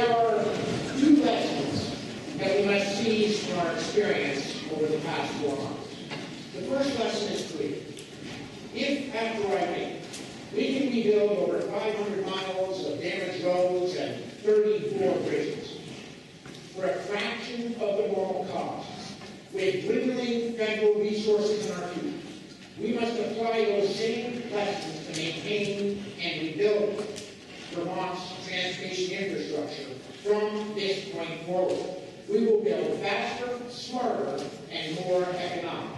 There are two lessons that we must seize from our experience over the past 4 months. The first lesson is clear. If, after Irene, we can rebuild over 500 miles of damaged roads and 34 bridges for a fraction of the normal cost, with dwindling federal resources in our future, we must apply those same lessons to maintain and rebuild Vermont's transportation infrastructure from this point forward. We will build faster, smarter, and more economic.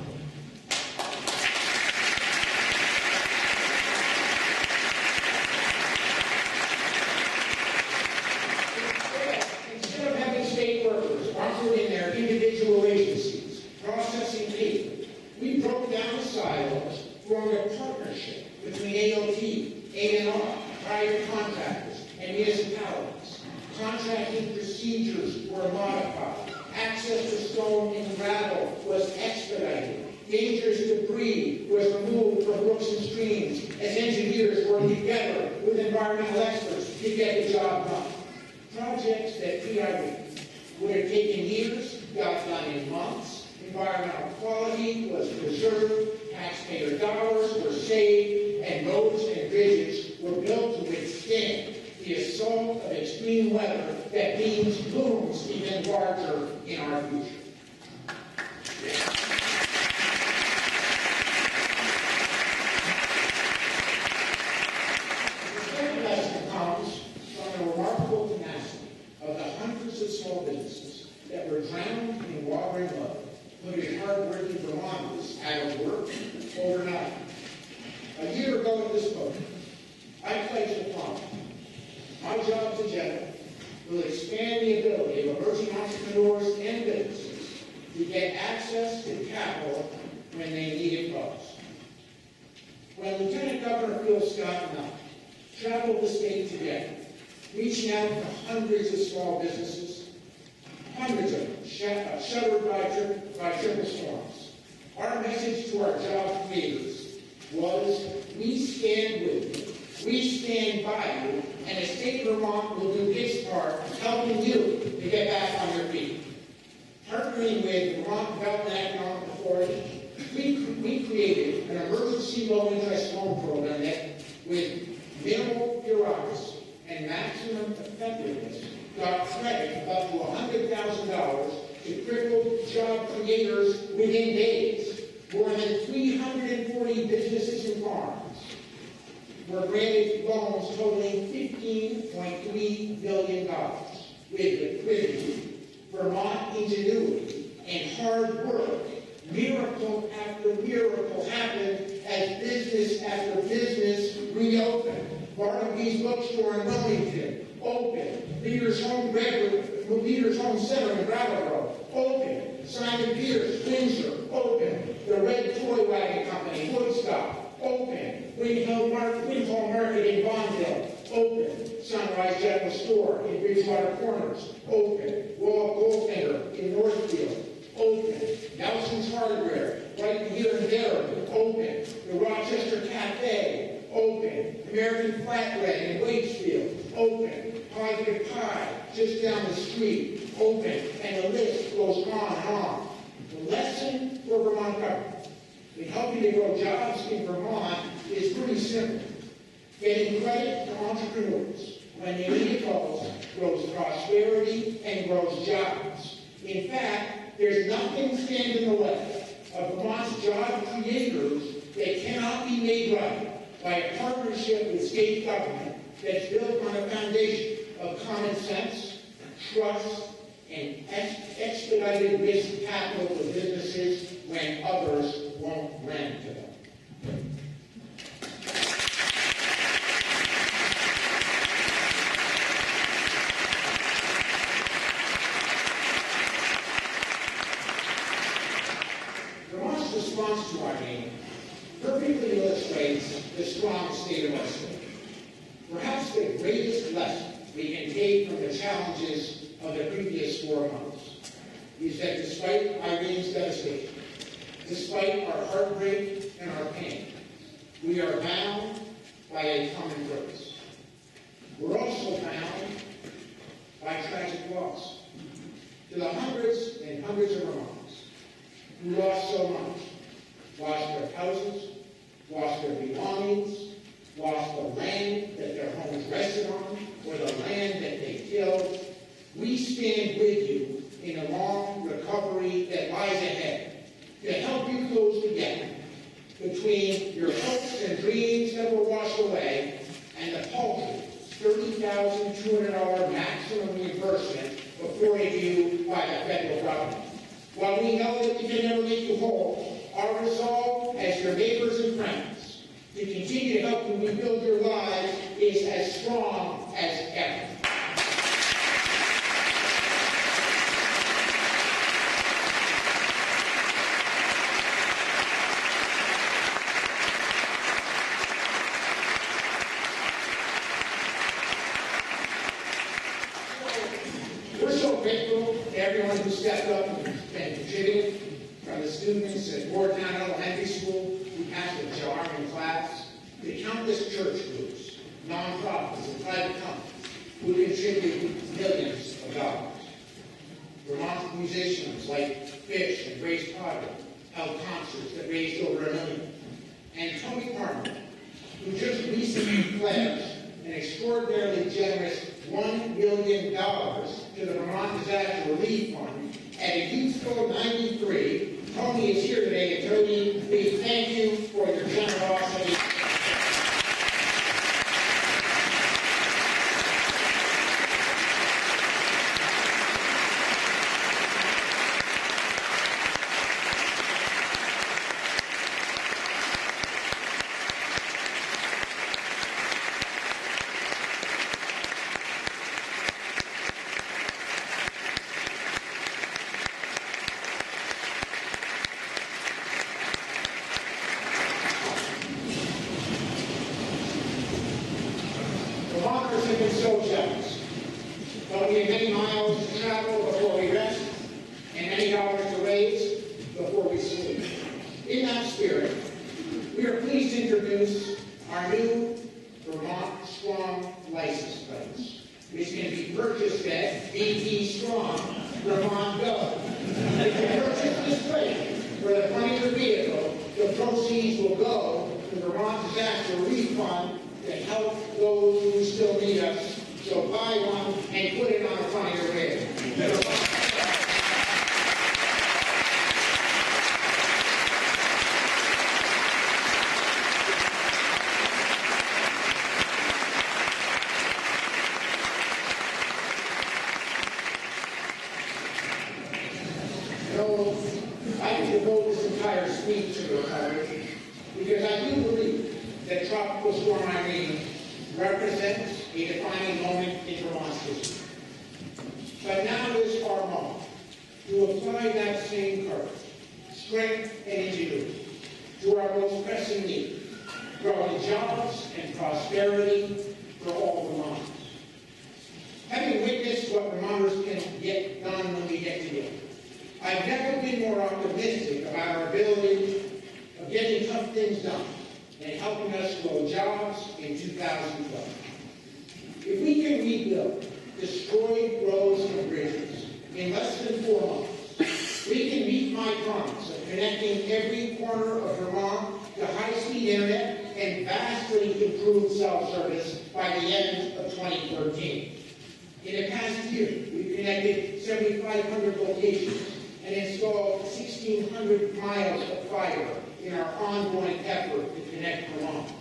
Instead of having state workers offered in their individual agencies, processing paper, we broke down the silos, formed a partnership between AOT, A&R, private contractors, and municipalities. Contracting procedures were modified. Access to stone and gravel was expedited. Dangerous debris was removed from brooks and streams as engineers worked together with environmental experts to get the job done. Projects that pre-Irene would have taken years got done in months. Environmental quality was preserved. Taxpayer dollars were saved, and roads and bridges were built to withstand the assault of extreme weather that means looms even larger in our future. The second lesson comes from the remarkable tenacity of the hundreds of small businesses that were drowned in water and mud, putting hard-working Vermonters out of work overnight. A year ago at this podium, I pledged a promise. My jobs agenda will expand the ability of emerging entrepreneurs and businesses to get access to capital when they need it most. When Lieutenant Governor Phil Scott and I traveled the state together, reaching out to hundreds of small businesses, hundreds of them shuttered by triple storms, our message to our job creators was, we stand with you, we stand by you, and the state of Vermont will do its part helping you to get back on your feet. Partnering with the Vermont Development Economic Authority, we created an emergency low-interest loan program that, with minimal bureaucracy and maximum effectiveness, got credit of up to $100,000 to crippled job creators within days. More than 340 businesses and farms were granted loans totaling $15.3 billion with liquidity, Vermont ingenuity, and hard work. Miracle after miracle happened as business after business reopened. Barnaby's Bookstore in Wilmington open. Leaders Home Center in Brattleboro open. Simon Pierce, Windsor open. The Red Toy Wagon Company, Woodstock open. Windhall Market in Bonneville open. Sunrise General Store in Bridgewater Corners open. Wall Goldfinger in Northfield open. Nelson's Hardware right here in Derry open. The Rochester Cafe open. American Flatbread in Waitsfield open. Positive Pie just down the street open. And the list goes on and on. The lesson for Vermont government in helping to grow jobs in Vermont is pretty simple. Getting credit to entrepreneurs when they need it most grows prosperity and grows jobs. In fact, there's nothing standing in the way of Vermont's job creators that cannot be made right by a partnership with state government that's built on a foundation of common sense, trust, and expedited risk capital for businesses when others won't lend to them. Vermont's response to Irene perfectly illustrates the strong state of our state. Perhaps the greatest lesson we can take from the challenges of the previous 4 months is that despite Irene's devastation, despite our heartbreak and our pain, we are bound by a common purpose. We're also bound by $200 maximum reimbursement before review by the federal government. While we know that we can never make you whole, our resolve as your neighbors and friends to continue to help you rebuild your lives is as strong as ever. We're so grateful to everyone who stepped up and contributed, from the students at Boardtown Elementary School who passed the jar in class, to countless church groups, nonprofits, and private companies who contribute millions of dollars. Vermont musicians like Fish and Grace Potter held concerts that raised over $1 million. And Tony Parker, who just recently pledged an extraordinarily generous $1 million to the Vermont Disaster Relief Fund at a youthful 93. Tony is here today, and Tony, we thank you for your generosity. Vermonters have been so jealous, but we have many miles to travel before we rest and many dollars to raise before we sleep. In that spirit, we are pleased to introduce our new Vermont Strong license plates, which can be purchased at VT Strong Vermont Go. If you purchase this plate for the front of your vehicle, the proceeds will go to the Vermont Disaster Relief Fund to help those who still need us. So buy one and put it on the front of your vehicle. I can devote this entire speech to recovery because I do believe that Tropical Storm Irene represents a defining moment in Vermont's history. But now is our moment to apply that same courage, strength, and ingenuity to our most pressing need, growing jobs and prosperity for all Vermonters. Having witnessed what Vermonters can get done when we get together, I've never been more optimistic about our ability of getting tough things done and helping us grow jobs in 2012. If we can rebuild destroyed roads and bridges in less than 4 months, we can meet my promise of connecting every corner of Vermont to high-speed internet and vastly improved self-service by the end of 2013. In the past year, we've connected 7,500 locations and installed 1,600 miles of fiber in our ongoing effort to connect Vermont.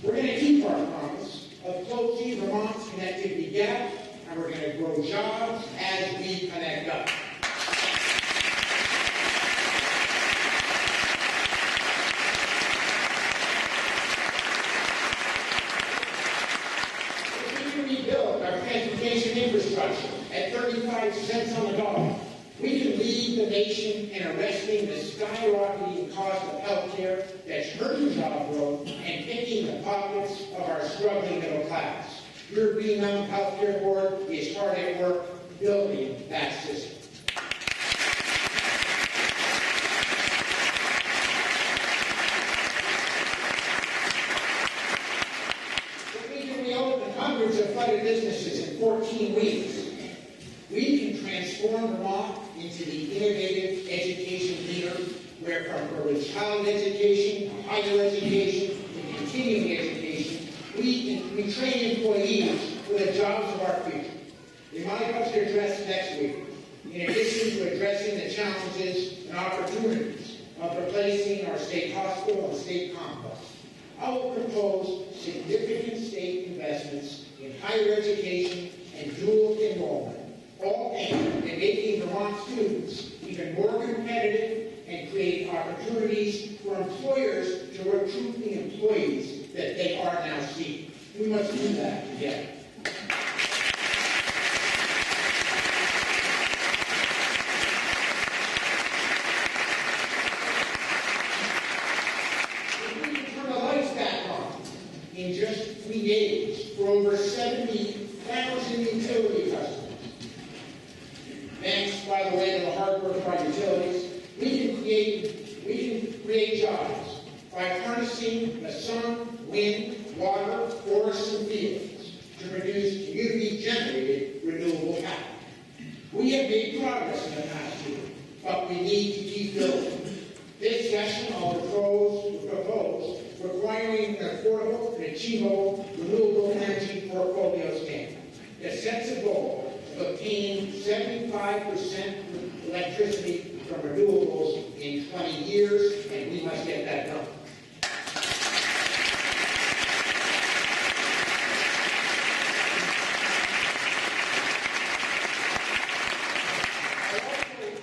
We're going to keep our promise of closing Vermont's connectivity gap, and we're going to grow jobs as we connect up. If we can rebuild our transportation infrastructure at 35 cents on the dollar, we can lead the nation in arresting the skyrocketing cost of health care that's hurting job growth and picking the pockets of our struggling middle class. Your Green Mountain Health Care Board is hard at work building that system. If we can reopen hundreds of flooded businesses in 14 weeks, we can transform Vermont into the innovative education leader, where from early child education to higher education to continuing education, we train employees for the jobs of our future. In my budget address next week, in addition to addressing the challenges and opportunities of replacing our state hospital and state complex, I will propose significant state investments in higher education Vermont students even more competitive and create opportunities for employers to recruit the employees that they are now seeking. We must do that together. In just 3 days for over 70,000 utility customers. Thanks, by the way, to the hard work of our utilities, we can create jobs by harnessing the sun, wind, water, forests, and fields to produce community-generated renewable power. We have made progress in the past year, but we need to keep building. This session I'll propose requiring an affordable and achievable renewable energy portfolio standard that sets a goal of obtaining 75% electricity from renewables in 20 years, and we must get that done.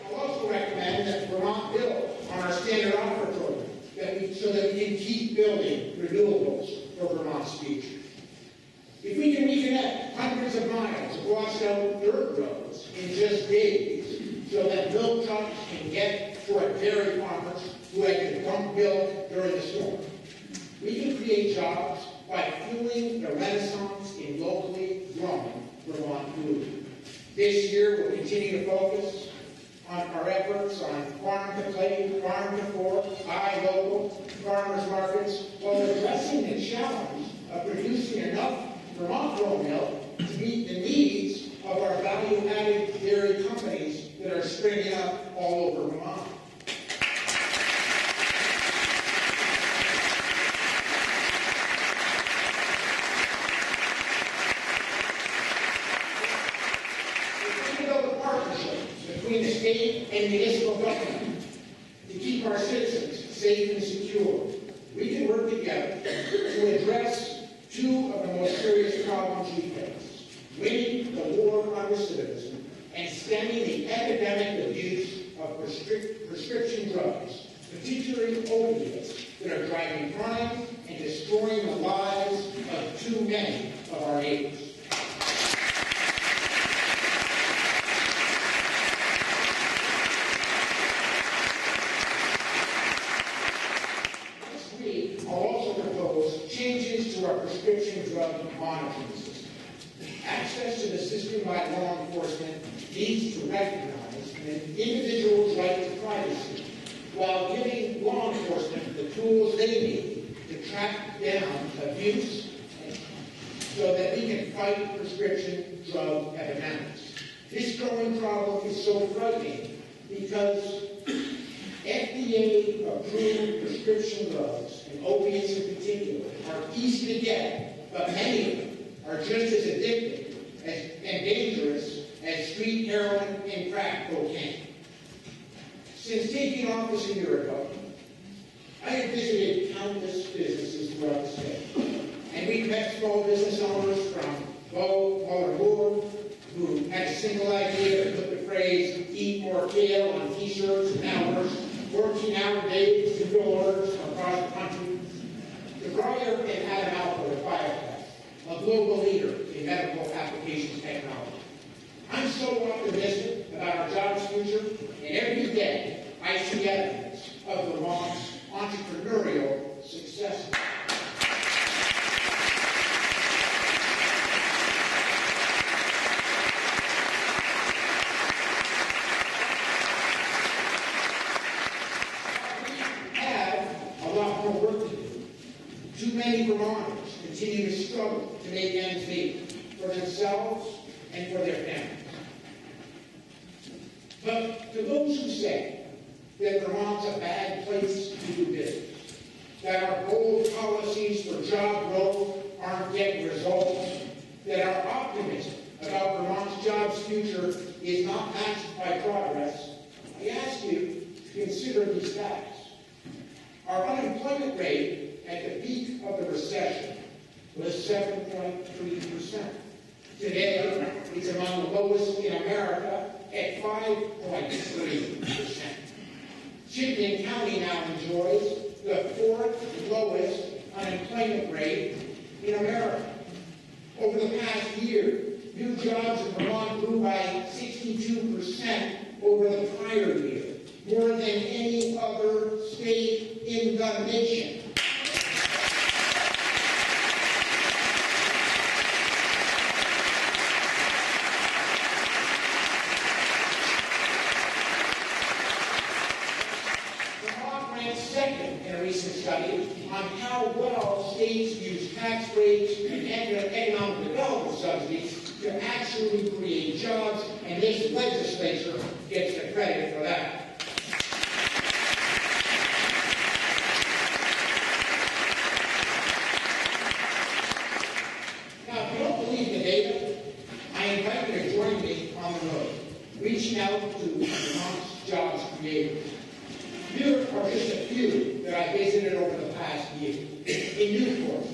I'll also recommend that Vermont build on our standard offer program so that we can keep building renewables for Vermont's future. If we can reconnect hundreds of miles of washed out dirt roads in just days so that milk trucks can get to our dairy farmers who had to dump milk during the storm, we can create jobs by fueling the renaissance in locally grown Vermont food. This year we'll continue to focus on our efforts on farm to plate, farm to fork, buy local, farmers markets, while addressing the challenge of producing enough Vermont-grown milk to meet the needs of our value-added dairy companies that are springing up all over Vermont. Between the state and municipal government to keep our citizens safe and secure. We can work together to address two of the most serious problems we face: winning the war on recidivism and stemming the epidemic abuse of prescription drugs, particularly opiates, that are driving crime and destroying the lives of too many of our neighbors. Changes to our prescription drug monitoring system. Access to the system by law enforcement needs to recognize an individual's right to privacy while giving law enforcement the tools they need to track down abuse so that we can fight prescription drug epidemics. This growing problem is so frightening because FDA-approved prescription drugs, and opiates in particular, are easy to get, but many of them are just as addictive and dangerous as street heroin and crack cocaine. Since taking office a year ago, I have visited countless businesses throughout the state, and we've met small business owners from Muller, who had a single idea to put the phrase "eat more kale" on T-shirts and now works 14-hour days to fill orders from across the country, to Briar and Adam Alpert at Biotech, a global leader in medical applications technology. I'm so optimistic about our jobs' future, and every day I see evidence of Vermont's entrepreneurial successes. Too many Vermonters continue to struggle to make ends meet for themselves and for their families. But to those who say that Vermont's a bad place to do business, that our bold policies for job growth aren't getting results, that our optimism about Vermont's jobs future is not matched by progress, I ask you to consider these facts. Our unemployment rate at the peak of the recession was 7.3%. Today, it's among the lowest in America at 5.3%. Shumlin County now enjoys the fourth lowest unemployment rate in America. Over the past year, new jobs in Vermont grew by 62% over the prior year, more than any other state in the nation. Vermont ranked second in a recent study on how well states use tax breaks and economic development subsidies to actually create jobs, and this legislature gets the credit for that. Now, if you don't believe the data, I invite you to join me on the road, reaching out to Vermont's jobs creators. Here are just a few that I visited over the past year. In Newport,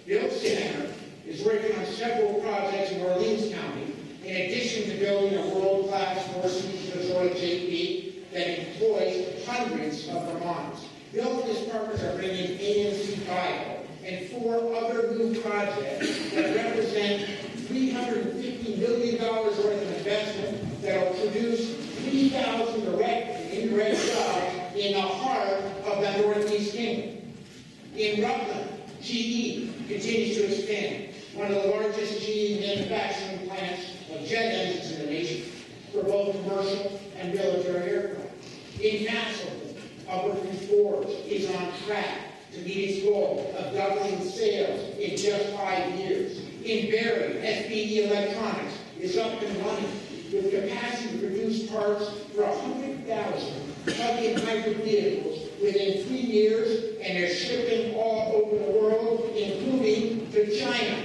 Bill Center is working on several projects in Orleans County, in addition to building a world-class four-season resort JP that employs hundreds of Vermonters. Bill and his partners are bringing ANC Bio and 4 other new projects that represent $350 million worth of investment that will produce 3,000 direct and indirect jobs in the heart of the Northeast Kingdom. In Rutland, GE continues to expand, one of the largest GE manufacturing plants of jet engines in the nation for both commercial and military aircraft. In Castleton, Upper Forge is on track to meet its goal of doubling sales in just 5 years. In Barrie, SBE Electronics is up and running with capacity to produce parts for 100,000 plug-in hybrid vehicles within 3 years, and they're shipping all over the world, including to China.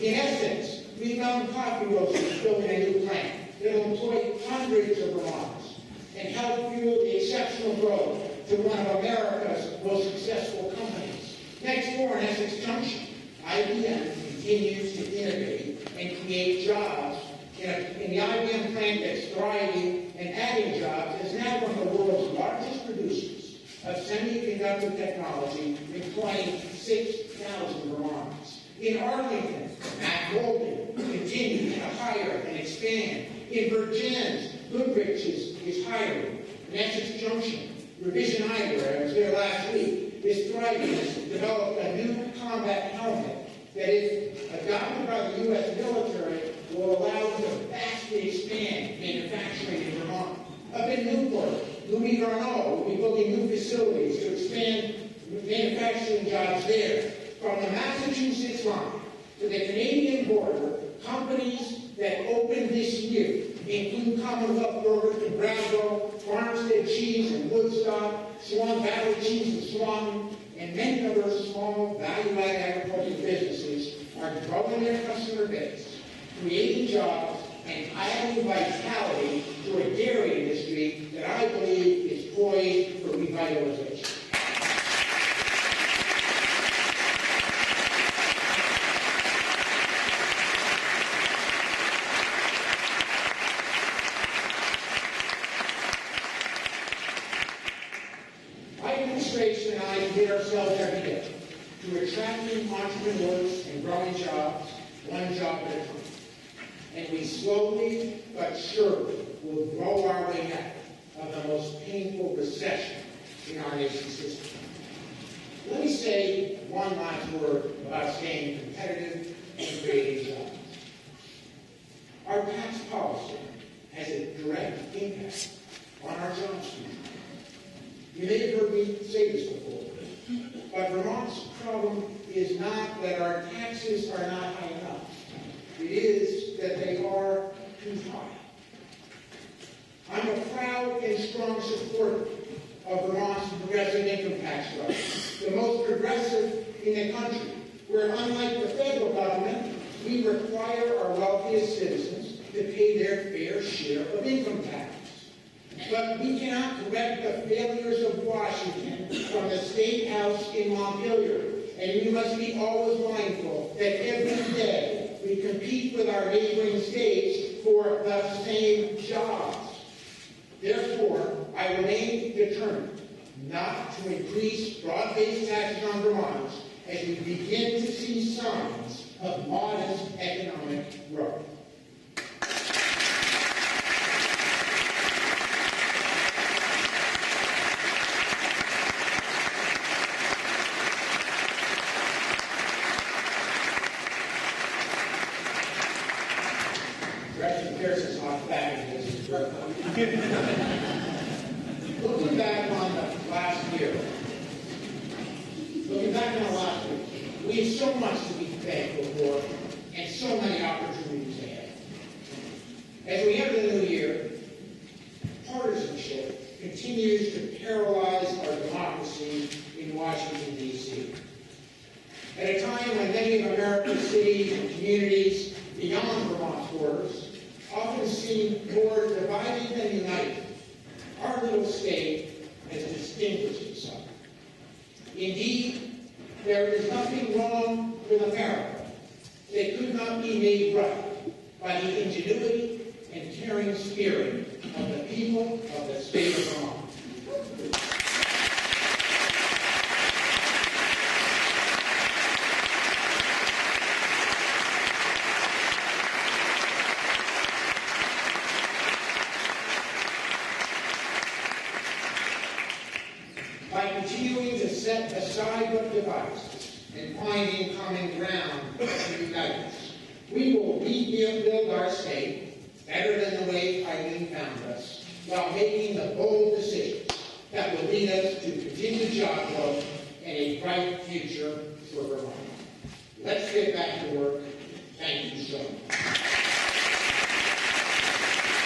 In Essex, Green Mountain Coffee Roasters is building a new plant that will employ hundreds of Vermonters and help fuel the exceptional growth to one of America's most successful companies. Next door in Essex Junction, IBM continues to innovate and create jobs in the IBM plant that's thriving and adding jobs, is now one of the world's largest producers of semiconductor technology, employing 6,000 Vermonters. In Arlington, Matt Golden continues to hire and expand. In Virgins, Goodrich is hiring. In Essex Junction, Revision Eyewear, I was there last week, is thriving and has developed a new combat helmet that, if adopted by the U.S. military, will allow them to vastly expand manufacturing in Vermont. Up in Newport, Louis Garneau will be building new facilities to expand manufacturing jobs there. From the Massachusetts line to the Canadian border, companies that opened this year include Commonwealth Burger in Brownville, Farmstead Cheese in Woodstock, Swan Valley Cheese in Swanton, and many other small value-added agricultural businesses are growing their customer base, creating jobs, and adding vitality to a dairy industry that I believe is poised for revitalization. My administration and I commit ourselves every day to attracting entrepreneurs and growing jobs, one job at a time. And we slowly but surely will grow our way out of the most painful recession in our nation's history. Let me say one last word about staying competitive and creating jobs. Our tax policy has a direct impact on our jobs future. You may have heard me say this before, but Vermont's problem is not that our taxes are not high enough. It is that they are too high. I'm a proud and strong supporter of Vermont's progressive income tax structure, the most progressive in the country, where, unlike the federal government, we require our wealthiest citizens to pay their fair share of income tax. But we cannot correct the failures of Washington from the State House in Montpelier, and we must be always mindful that every day we compete with our neighboring states for the same jobs. Therefore, I remain determined not to increase broad-based taxes on Vermonters as we begin to see signs of modest economic growth. Pearson's not back in this. Looking back on the last year, we have so much to be thankful for and so many opportunities ahead. As we enter the new year, partisanship continues to paralyze our democracy in Washington, D.C. At a time when many of America's cities and communities beyond Vermont's borders often seem more divided than united, our little state has distinguished itself. Indeed, there is nothing wrong with America that could not be made right by the ingenuity and caring spirit of the people of the state of Vermont. By continuing to set aside what divides us and finding common ground to unite us, we will rebuild our state better than the way Eileen found us, while making the bold decisions that will lead us to continued job growth and a bright future for Vermont. Let's get back to work. Thank you so much.